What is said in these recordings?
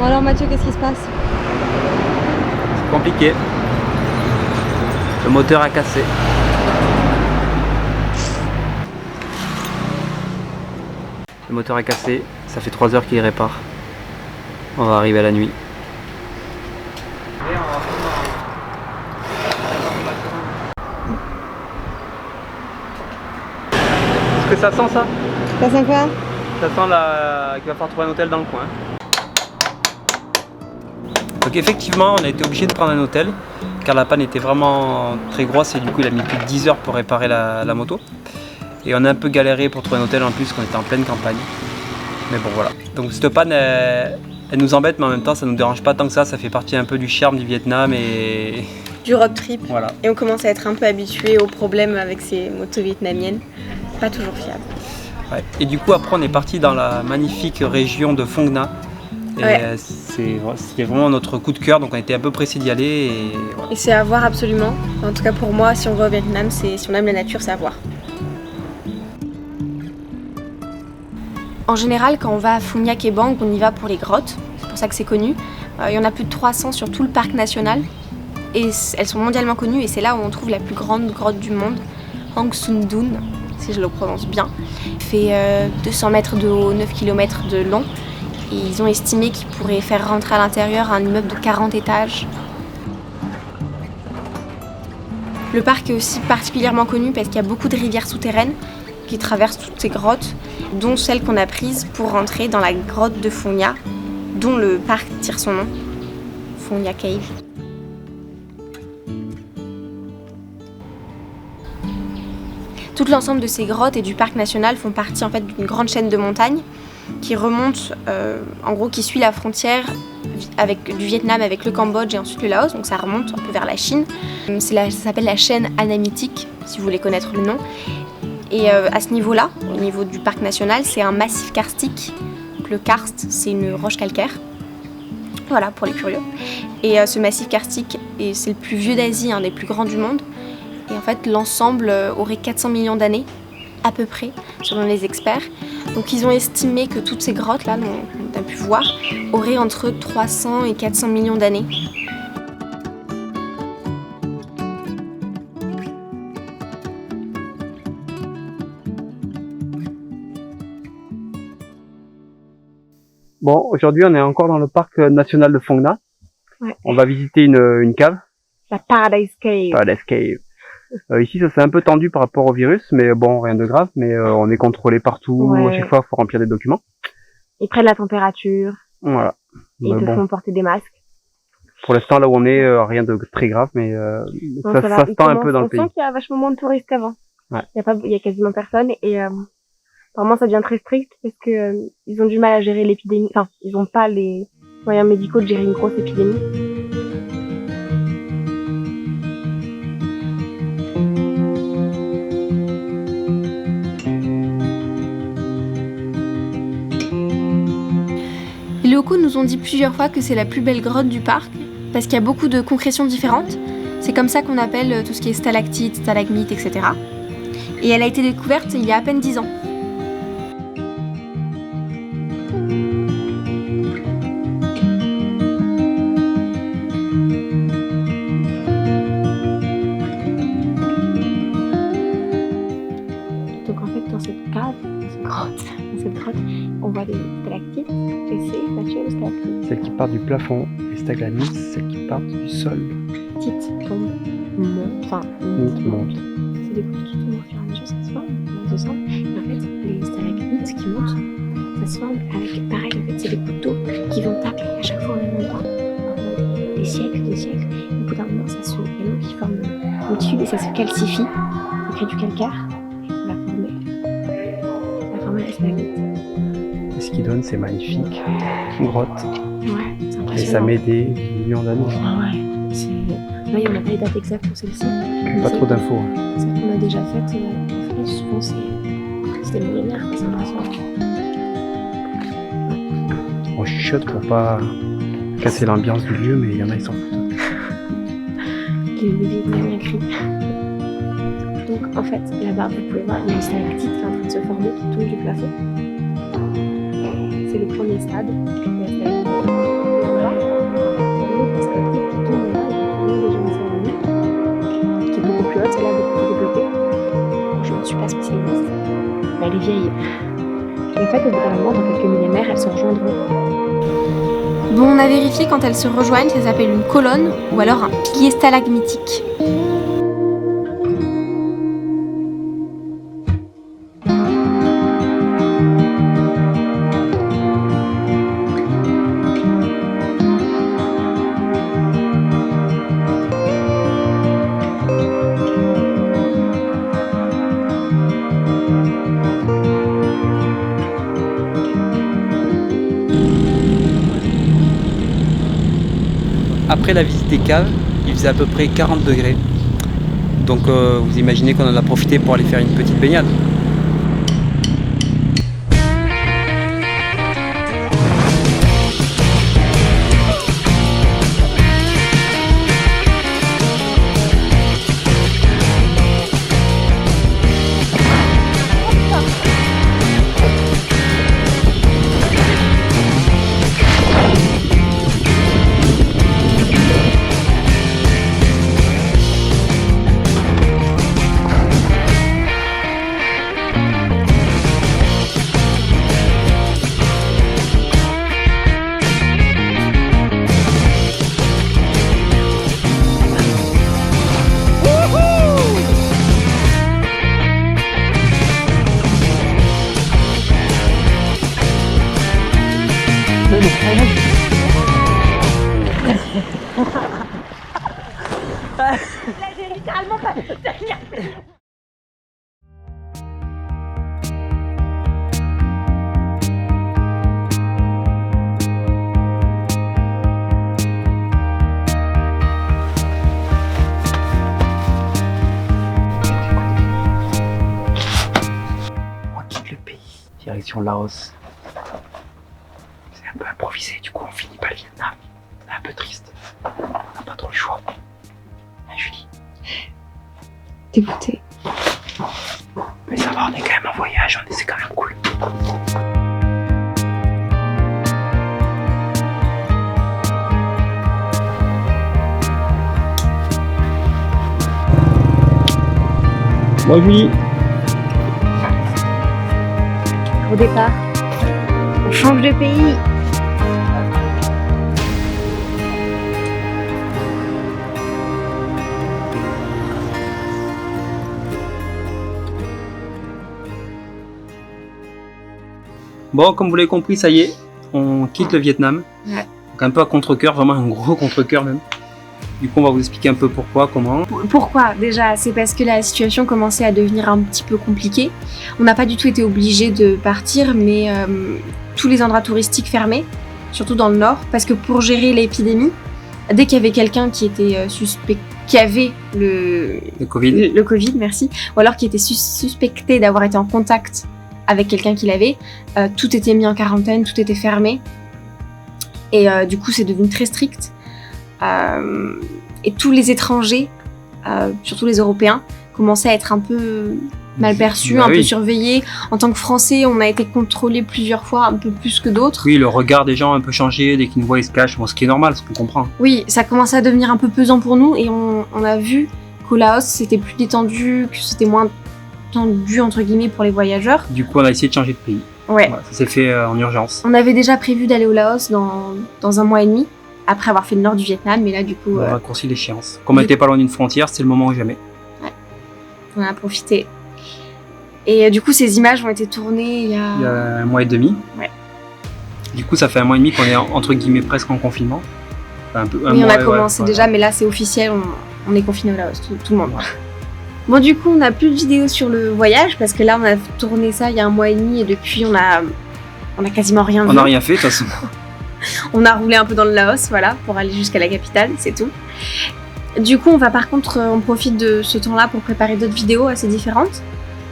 Bon alors Mathieu, qu'est-ce qui se passe? C'est compliqué. Le moteur a cassé. Le moteur est cassé, ça fait 3 heures qu'il répare. On va arriver à la nuit. Est-ce que ça sent ça? Ça sent quoi? Ça sent qu'il va falloir trouver un hôtel dans le coin. Donc effectivement, on a été obligé de prendre un hôtel car la panne était vraiment très grosse et du coup il a mis plus de 10 heures pour réparer la moto. Et on a un peu galéré pour trouver un hôtel en plus qu'on était en pleine campagne. Mais bon voilà. Donc cette panne elle nous embête mais en même temps ça nous dérange pas tant que ça fait partie un peu du charme du Vietnam et du road trip. Voilà. Et on commence à être un peu habitué aux problèmes avec ces motos vietnamiennes. Pas toujours fiables. Ouais. Et du coup après on est parti dans la magnifique région de Phong Nha. Et ouais. C'était vraiment notre coup de cœur, donc on était un peu pressés d'y aller. Et, voilà. Et c'est à voir absolument. En tout cas pour moi, si on va au Vietnam, si on aime la nature, c'est à voir. En général, quand on va à Phong Nha Ke Bang, on y va pour les grottes. C'est pour ça que c'est connu. Il y en a plus de 300 sur tout le parc national. Et elles sont mondialement connues et c'est là où on trouve la plus grande grotte du monde, Hang Son Doon, si je le prononce bien. Il fait 200 mètres de haut, 9 km de long. Et ils ont estimé qu'ils pourraient faire rentrer à l'intérieur un immeuble de 40 étages. Le parc est aussi particulièrement connu parce qu'il y a beaucoup de rivières souterraines qui traversent toutes ces grottes, dont celle qu'on a prise pour rentrer dans la grotte de Phong Nha, dont le parc tire son nom, Phong Nha Cave. Tout l'ensemble de ces grottes et du parc national font partie en fait d'une grande chaîne de montagnes qui remonte, en gros qui suit la frontière du Vietnam avec le Cambodge et ensuite le Laos, donc ça remonte un peu vers la Chine. Ça s'appelle la chaîne anamitique, si vous voulez connaître le nom. Et à ce niveau-là, au niveau du parc national, c'est un massif karstique. Donc le karst, c'est une roche calcaire. Voilà, pour les curieux. Et ce massif karstique, c'est le plus vieux d'Asie, un des plus grands du monde. Et en fait, l'ensemble aurait 400 millions d'années, à peu près, selon les experts. Donc ils ont estimé que toutes ces grottes-là, qu'on a pu voir, auraient entre 300 et 400 millions d'années. Bon, aujourd'hui on est encore dans le parc national de Phong Nha. Ouais. On va visiter une cave. La Paradise Cave. Paradise Cave. Ici ça s'est un peu tendu par rapport au virus, mais bon, rien de grave, mais on est contrôlé partout, ouais. À chaque fois il faut remplir des documents. Ils prennent la température. Voilà. Et ils te font porter des masques. Pour l'instant là où on est, rien de très grave, mais non, ça se tend un peu dans le pays. On sent qu'il y a vachement moins de touristes qu'avant. Ouais. Il y a quasiment personne et apparemment ça devient très strict parce que ils ont du mal à gérer l'épidémie. Enfin, ils n'ont pas les moyens médicaux de gérer une grosse épidémie. Les locaux nous ont dit plusieurs fois que c'est la plus belle grotte du parc parce qu'il y a beaucoup de concrétions différentes. C'est comme ça qu'on appelle tout ce qui est stalactite, stalagmite, etc. Et elle a été découverte il y a à peine 10 ans. Donc en fait dans cette cave, dans cette grotte, on voit des stalactites. Et c'est Mathieu, le stalactite. Celles qui partent du plafond, les stalagmites, celles qui partent du sol. Petites tombent, montent. C'est des gouttes qui tombent au fur et à mesure, ça se forme, ça se forme. Et en fait, les stalagmites qui montent, ça se forme avec, pareil, en fait, c'est des gouttes d'eau qui vont taper à chaque fois au même endroit. Des siècles. Au bout d'un moment, il y a l'eau qui forme un tube et ça se calcifie. Ça crée du calcaire. La forme la stalagmite. Et ce qui donne, c'est magnifique. Une grotte. Ouais, c'est impressionnant. Et ça met des millions d'années. Ah ouais. Là, on n'a pas les dates exactes pour celle-ci. Pas trop d'infos. Celle qu'on a déjà faite en France, souvent c'est des millénaires, c'est impressionnant. On chuchote pour pas casser l'ambiance du lieu, mais il y en a, ils s'en foutent. Les Vietnamiens crient. Donc en fait, là-bas, vous pouvez voir une stalactite qui est en train de se former, qui tombe du plafond. C'est le premier stade. vieilles. Et en fait, au bout d'un moment, dans quelques millénaires, elles se rejoindront. Bon, on a vérifié quand elles se rejoignent, ça s'appelle une colonne ou alors un pilier stalagmitique. Après la visite des caves, il faisait à peu près 40 degrés. Donc vous imaginez qu'on en a profité pour aller faire une petite baignade. Direction Laos. C'est un peu improvisé, du coup on finit par le Vietnam. C'est un peu triste. On n'a pas trop le choix. Hein, Julie? Dégoûtée. Mais ça va, on est quand même en voyage, c'est quand même cool. Bon Julie. Au départ, on change de pays. Bon, comme vous l'avez compris, ça y est, on quitte le Vietnam. Ouais. Donc un peu à contre-cœur, vraiment un gros contre-cœur même. Du coup, on va vous expliquer un peu pourquoi, comment. Pourquoi? Déjà, c'est parce que la situation commençait à devenir un petit peu compliquée. On n'a pas du tout été obligé de partir, mais tous les endroits touristiques fermés, surtout dans le nord, parce que pour gérer l'épidémie, dès qu'il y avait quelqu'un qui était qui avait le Covid, merci, ou alors qui était suspecté d'avoir été en contact avec quelqu'un qui l'avait, tout était mis en quarantaine, tout était fermé. Et du coup, c'est devenu très strict. Et tous les étrangers, surtout les Européens, commençaient à être un peu mal perçus, un peu surveillés. En tant que Français, on a été contrôlés plusieurs fois, un peu plus que d'autres. Oui, le regard des gens a un peu changé, dès qu'ils nous voient, ils se cachent, bon, ce qui est normal, ce qu'on comprend. Oui, ça commençait à devenir un peu pesant pour nous et on a vu qu'au Laos, c'était plus détendu, que c'était moins tendu, entre guillemets, pour les voyageurs. Du coup, on a essayé de changer de pays. Ouais. Voilà, ça s'est fait en urgence. On avait déjà prévu d'aller au Laos dans un mois et demi, après avoir fait le nord du Vietnam, mais là, du coup... On a raccourci l'échéance. Comme on n'était pas loin d'une frontière, c'était le moment ou jamais. Ouais, on a profité. Et du coup, ces images ont été tournées il y a un mois et demi. Ouais. Du coup, ça fait un mois et demi qu'on est entre guillemets presque en confinement. Enfin, on a commencé déjà, mais là, c'est officiel, on est confiné au Laos, tout le monde. Ouais. Bon, du coup, on n'a plus de vidéos sur le voyage, parce que là, on a tourné ça il y a un mois et demi, et depuis, on a quasiment rien vu. On n'a rien fait, de toute façon. On a roulé un peu dans le Laos, voilà, pour aller jusqu'à la capitale, c'est tout. Du coup, on profite de ce temps-là pour préparer d'autres vidéos assez différentes.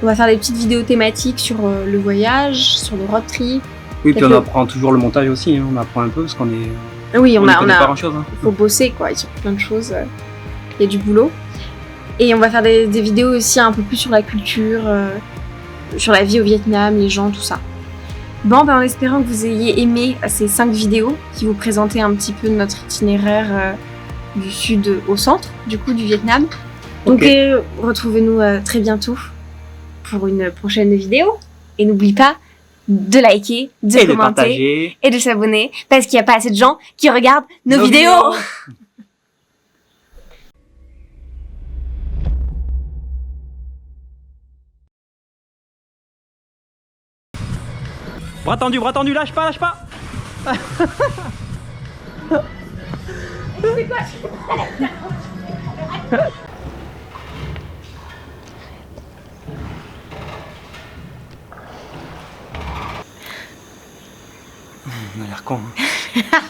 On va faire des petites vidéos thématiques sur le voyage, sur le road trip. Oui, puis on apprend toujours le montage aussi, hein. On apprend un peu parce qu'on est... Oui, on a pas grand-chose. Hein. Faut bosser, quoi, sur plein de choses. Il y a du boulot. Et on va faire des vidéos aussi un peu plus sur la culture, sur la vie au Vietnam, les gens, tout ça. Bon, en espérant que vous ayez aimé ces 5 vidéos qui vous présentaient un petit peu notre itinéraire du sud au centre, du coup, du Vietnam. Donc, retrouvez-nous très bientôt pour une prochaine vidéo. Et n'oublie pas de liker, de Et de commenter partager. et de s'abonner parce qu'il n'y a pas assez de gens qui regardent nos vidéos. Bras tendu, lâche pas, lâche pas. On a l'air con. Hein.